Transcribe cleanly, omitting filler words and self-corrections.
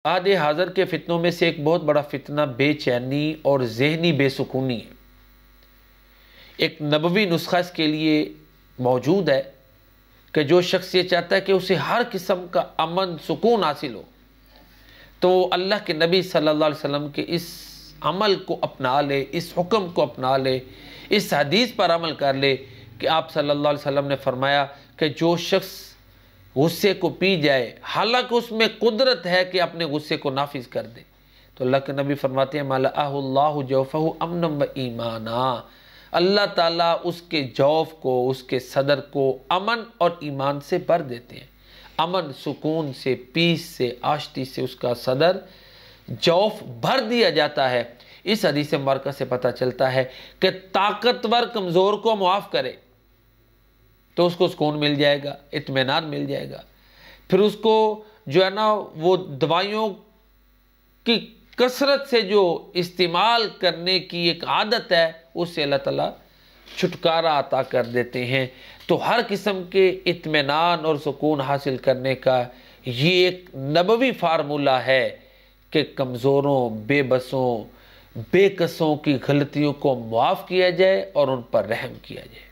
عہد حاضر کے فتنوں میں سے ایک بہت بڑا فتنہ بے چینی اور ذہنی بے سکونی ہے۔ ایک نبوی نسخہ اس کے لیے موجود ہے کہ جو شخص یہ چاہتا ہے کہ اسے ہر قسم کا امن سکون حاصل ہو، تو اللہ کے نبی صلی اللہ علیہ وسلم کے اس عمل کو اپنا لے، اس حکم کو اپنا لے، اس حدیث پر عمل کر لے کہ آپ صلی اللہ علیہ وسلم نے فرمایا کہ جو شخص غصے کو پی جائے حالانکہ اس میں قدرت ہے کہ اپنے غصے کو نافذ کر دے، تو اللہ کے نبی فرماتے ہیں مَلَأَهُ اللَّهُ جَوْفَهُ أَمْنًا وَإِيمَانًا، اللہ تعالیٰ اس کے جوف کو، اس کے صدر کو امن اور ایمان سے بھر دیتے ہیں۔ امن، سکون سے، پیس سے، آشتی سے اس کا صدر، جوف بھر دیا جاتا ہے۔ اس حدیث مبارکہ سے پتہ چلتا ہے کہ طاقتور کمزور کو معاف کرے تو اس کو سکون مل جائے گا، اطمینان مل جائے گا۔ پھر اس کو جو ہے نا وہ دوائیوں کی کثرت سے جو استعمال کرنے کی ایک عادت ہے اس سے اللہ تعالیٰ چھٹکارا عطا کر دیتے ہیں۔ تو ہر قسم کے اطمینان اور سکون حاصل کرنے کا یہ ایک نبوی فارمولہ ہے کہ کمزوروں، بے بسوں، بے کسوں کی غلطیوں کو معاف کیا جائے اور ان پر رحم کیا جائے۔